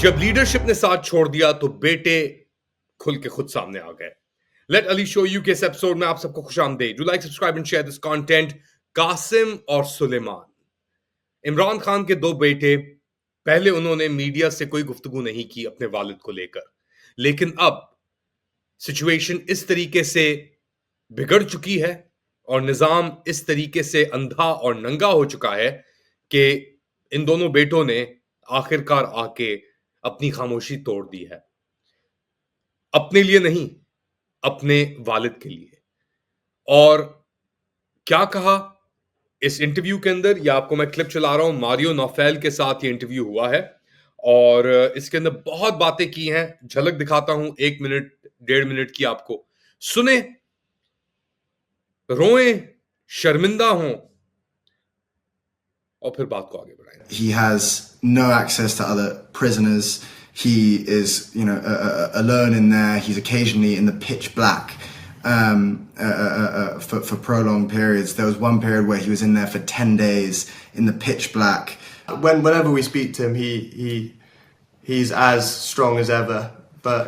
जब लीडरशिप ने साथ छोड़ दिया तो बेटे खुल के खुद सामने आ गए। लेट अली शो यू के इस एपिसोड में आप सबको खुशामदीद। Do like, subscribe and share this content. Qasim और सुलेमान, इमरान खान के दो बेटे। पहले उन्होंने मीडिया से कोई गुफ्तगू नहीं की अपने वालिद को लेकर, लेकिन अब सिचुएशन इस तरीके से बिगड़ चुकी है और निजाम इस तरीके से अंधा और नंगा हो चुका है कि इन दोनों बेटों ने आखिरकार आके अपनी खामोशी तोड़ दी है। अपने लिए नहीं, अपने वालिद के लिए। और क्या कहा इस इंटरव्यू के अंदर, या आपको मैं क्लिप चला रहा हूं। मारियो नौफेल के साथ ये इंटरव्यू हुआ है और इसके अंदर बहुत बातें की हैं। झलक दिखाता हूं, 1 मिनट 1.5 मिनट की, आपको सुने, रोएं, शर्मिंदा हों और फिर बात को आगे बढ़ाएं। He has no access to other prisoners. He is, alone in there. He's occasionally in the pitch black for prolonged periods. There was one period where he was in there for 10 days in the pitch black. Whenever we speak to him, he's as strong as ever. But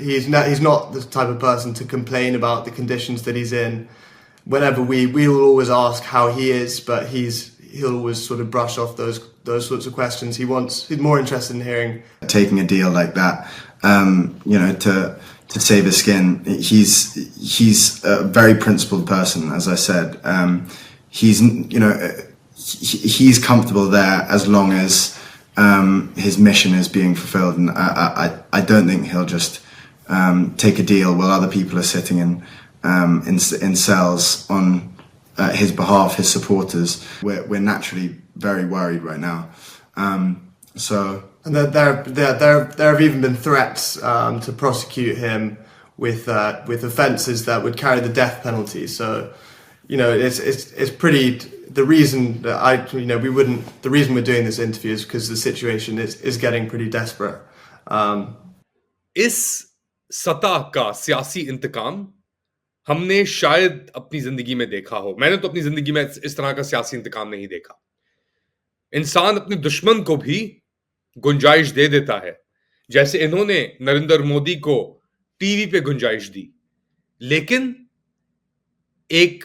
he's not the type of person to complain about the conditions that he's in. Whenever we will always ask how he is, but he'll always sort of brush off those sorts of questions. He's more interested in hearing. Taking a deal like that, to save his skin. He's a very principled person, as I said. He's comfortable there as long as his mission is being fulfilled, and I don't think he'll just take a deal while other people are sitting in cells on his behalf, his supporters. We're naturally very worried right now. And there have even been threats to prosecute him with offences that would carry the death penalty. So, it's pretty. The reason that the reason we're doing this interview is because the situation is getting pretty desperate. इस सतह का सियासी इंतकाम हमने शायद अपनी जिंदगी में देखा हो। मैंने तो अपनी जिंदगी में इस तरह का सियासी इंतकाम नहीं देखा। इंसान अपने दुश्मन को भी गुंजाइश दे देता है, जैसे इन्होंने नरेंद्र मोदी को टीवी पे गुंजाइश दी। लेकिन एक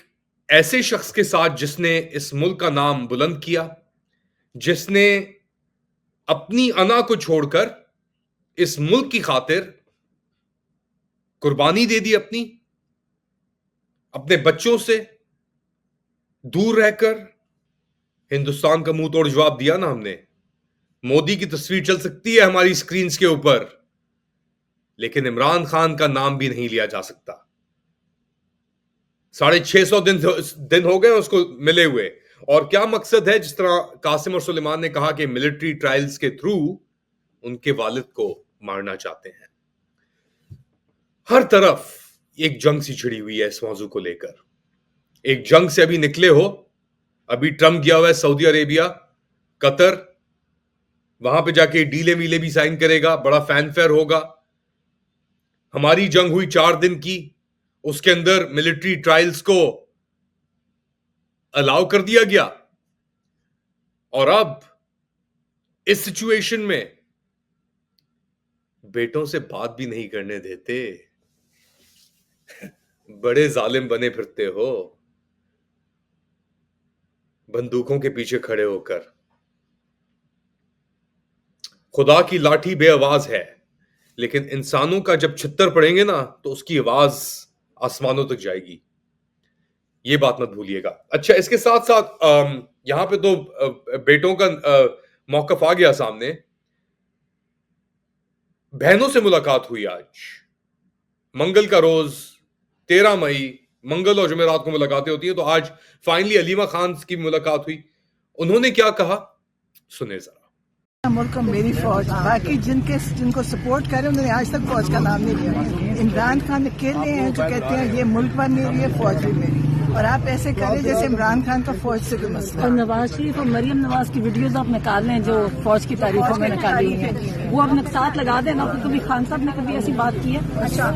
ऐसे शख्स के साथ जिसने इस मुल्क का नाम बुलंद किया, जिसने अपनी अना को छोड़कर इस मुल्क की खातिर कुर्बानी दे दी, अपने बच्चों से दूर रहकर हिंदुस्तान का मुंह तोड़ जवाब दिया ना हमने। मोदी की तस्वीर चल सकती है हमारी स्क्रीन्स के ऊपर, लेकिन इमरान खान का नाम भी नहीं लिया जा सकता। 650 दिन हो गए उसको मिले हुए। और क्या मकसद है, जिस तरह कासिम और सुलेमान ने कहा कि मिलिट्री ट्रायल्स के थ्रू उनके वालिद को मारना चाहते हैं। हर तरफ एक जंग सी छिड़ी हुई है इस मौजू को लेकर। एक जंग से अभी निकले हो, अभी ट्रम्प गया हुआ है सऊदी अरेबिया, कतर, वहां पे जाके डीले वीले भी साइन करेगा, बड़ा फैनफेयर होगा। हमारी जंग हुई 4 दिन की, उसके अंदर मिलिट्री ट्रायल्स को अलाउ कर दिया गया। और अब इस सिचुएशन में बेटों से बात भी नहीं करने देते। बड़े जालिम बने फिरते हो, बंदूकों के पीछे खड़े होकर। खुदा की लाठी बेआवाज है, लेकिन इंसानों का जब छित्तर पड़ेंगे ना, तो उसकी आवाज आसमानों तक जाएगी। ये बात मत भूलिएगा। अच्छा, इसके साथ साथ यहां पे तो बेटों का मौकफ आ गया सामने। बहनों से मुलाकात हुई आज, मंगल का रोज, 13 मई, मंगल और जुमेरात को मुलाकातें होती हैं, तो आज फाइनली अलीमा खान की मुलाकात हुई। उन्होंने क्या कहा, सुने जरा। मुल्क मेरी फौज, बाकी जिनको सपोर्ट कर रहे हैं उन्होंने आज तक फौज का नाम नहीं लिया। इमरान खान अकेले हैं जो कहते हैं ये मुल्क पर मेरी है, फौज भी मेरी। और आप ऐसे करें जैसे इमरान खान का फौज से कोई मसला। और नवाज शरीफ और मरियम नवाज की वीडियोस आप निकाल लें जो फौज की तारीफों में निकाली हैं, वो अपने साथ लगा देना। कभी खान साहब ने कभी ऐसी बात की है? अच्छा,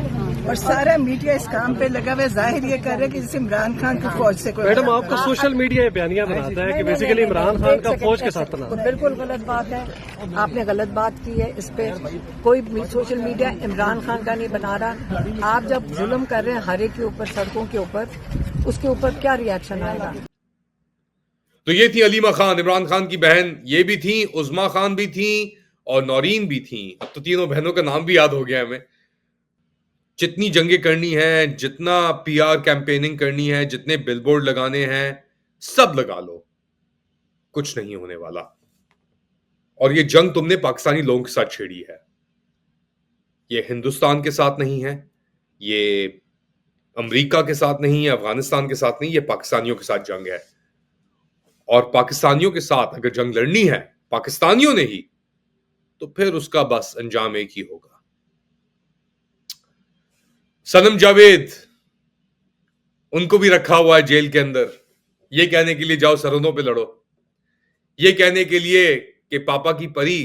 और सारा मीडिया इस काम पे लगा हुआ है, जाहिर ये कर रहे हैं कि जैसे इमरान खान को फौज से कोई मैडम आपका सोशल मीडिया ये बयानिया बनाता है कि बेसिकली इमरान खान का फौज के साथ तना। बिल्कुल गलत बात है, आपने गलत बात की है। इस पे कोई सोशल मीडिया इमरान खान का नहीं बना रहा। आप जब जुल्म कर रहे हैं हर एक के ऊपर, सड़कों के ऊपर, उसके ऊपर क्या रिएक्शन आएगा? तो ये थी अलीमा खान, इमरान खान की बहन। ये भी थी, उज़मा खान भी थी और नौरीन भी थी। अब तो तीनों बहनों का नाम भी याद हो गया हमें। जितनी जंगें करनी है, जितना पीआर कैंपेनिंग करनी है, जितने बिलबोर्ड लगाने हैं, सब लगा लो, कुछ नहीं होने वाला। और ये जंग तुमने पाकिस्तानी लोगों के साथ छेड़ी है, ये हिंदुस्तान के साथ नहीं है, ये अमेरिका के साथ नहीं है, अफगानिस्तान के साथ नहीं, ये पाकिस्तानियों के साथ जंग है। और पाकिस्तानियों के साथ अगर जंग लड़नी है पाकिस्तानियों ने ही, तो फिर उसका बस अंजाम एक ही होगा। सनम जावेद, उनको भी रखा हुआ है जेल के अंदर, ये कहने के लिए जाओ सरहदों पे लड़ो, ये कहने के लिए कि पापा की परी।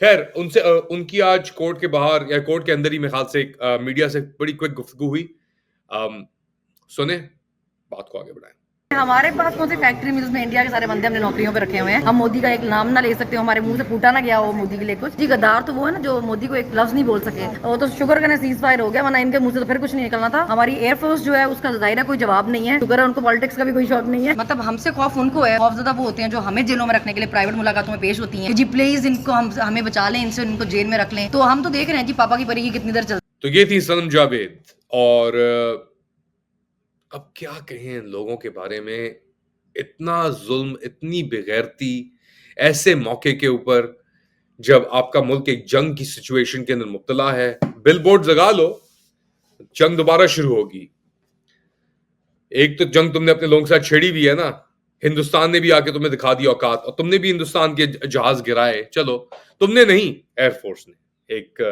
खैर, उनसे उनकी आज कोर्ट के बाहर या कोर्ट के अंदर ही मेरे ख्याल से मीडिया से बड़ी क्विक गुफ्तगू हुई। सुने, बात को आगे बढ़ाएं। हमारे पास कौन सी फैक्ट्री मिल्स में इंडिया के सारे बंदे हमने नौकरियों पे रखे हुए हैं। हम मोदी का एक नाम ना ले सकते हो, हमारे मुंह से फूटा ना गया हो मोदी के लिए कुछ। जी गद्दार तो वो है ना जो मोदी को एक लफ्ज नहीं बोल सके। वो तो शुक्र करने सीज फायर हो गया, वरना इनके मुंह से तो फिर कुछ नहीं निकलना था। हमारी एयरफोर्स जो है उसका जाहिर कोई जवाब नहीं है। शुक्र है उनको पॉलिटिक्स का भी कोई शौक नहीं है। मतलब हमसे खौफ उनको है, खौफजदा वो होते हैं जो हमें जेलों में रखने के लिए प्राइवेट मुलाकातों में पेश होती है। जी प्लीज इनको हमें बचा लें, इनसे इनको जेल में रख लें। तो हम तो देख रहे हैं जी पापा की परी की कितनी देर चल। तो ये थी सनम जावेद। और अब क्या कहें इन लोगों के बारे में, इतना जुल्म, इतनी बेगैरती ऐसे मौके के ऊपर जब आपका मुल्क एक जंग की सिचुएशन के अंदर मुब्तला है। बिलबोर्ड लगा लो, जंग दोबारा शुरू होगी। एक तो जंग तुमने अपने लोगों के साथ छेड़ी भी है ना, हिंदुस्तान ने भी आके तुम्हें दिखा दी औकात, और तुमने भी हिंदुस्तान के जहाज गिराए। चलो, तुमने नहीं, एयरफोर्स ने। एक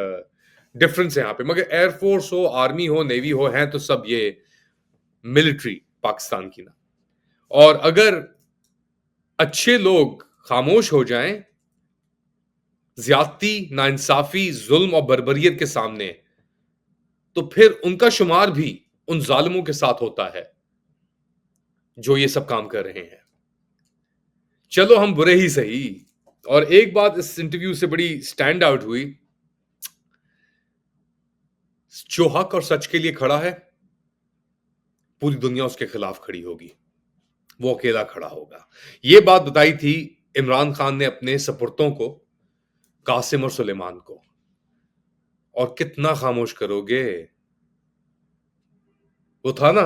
डिफरेंस है यहाँ पे, मगर एयरफोर्स हो, आर्मी हो, नेवी हो, हैं तो सब ये मिलिट्री पाकिस्तान की ना। और अगर अच्छे लोग खामोश हो जाएं ज्यादती, नाइंसाफी, जुल्म और बर्बरियत के सामने, तो फिर उनका शुमार भी उन जालिमों के साथ होता है जो ये सब काम कर रहे हैं। चलो, हम बुरे ही सही। और एक बात इस इंटरव्यू से बड़ी स्टैंड आउट हुई, जो हक और सच के लिए खड़ा है पूरी दुनिया उसके खिलाफ खड़ी होगी, वो अकेला खड़ा होगा। ये बात बताई थी इमरान खान ने अपने सपुर्तों को, कासिम और सुलेमान को। और कितना खामोश करोगे, वो था ना,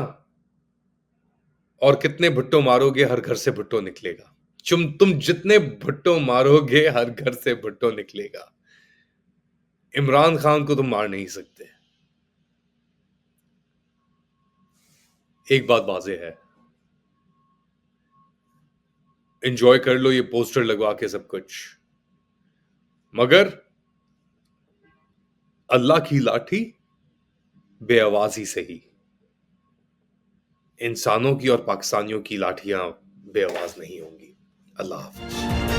और कितने भुट्टो मारोगे हर घर से भुट्टो निकलेगा। तुम जितने भुट्टो मारोगे हर घर से भुट्टो निकलेगा। इमरान खान को तुम मार नहीं सकते। एक बात वाज़ेह है, एंजॉय कर लो ये पोस्टर लगवा के सब कुछ, मगर अल्लाह की लाठी बेआवाजी से ही। इंसानों की और पाकिस्तानियों की लाठियां बेआवाज नहीं होंगी। अल्लाह हाफ़िज़।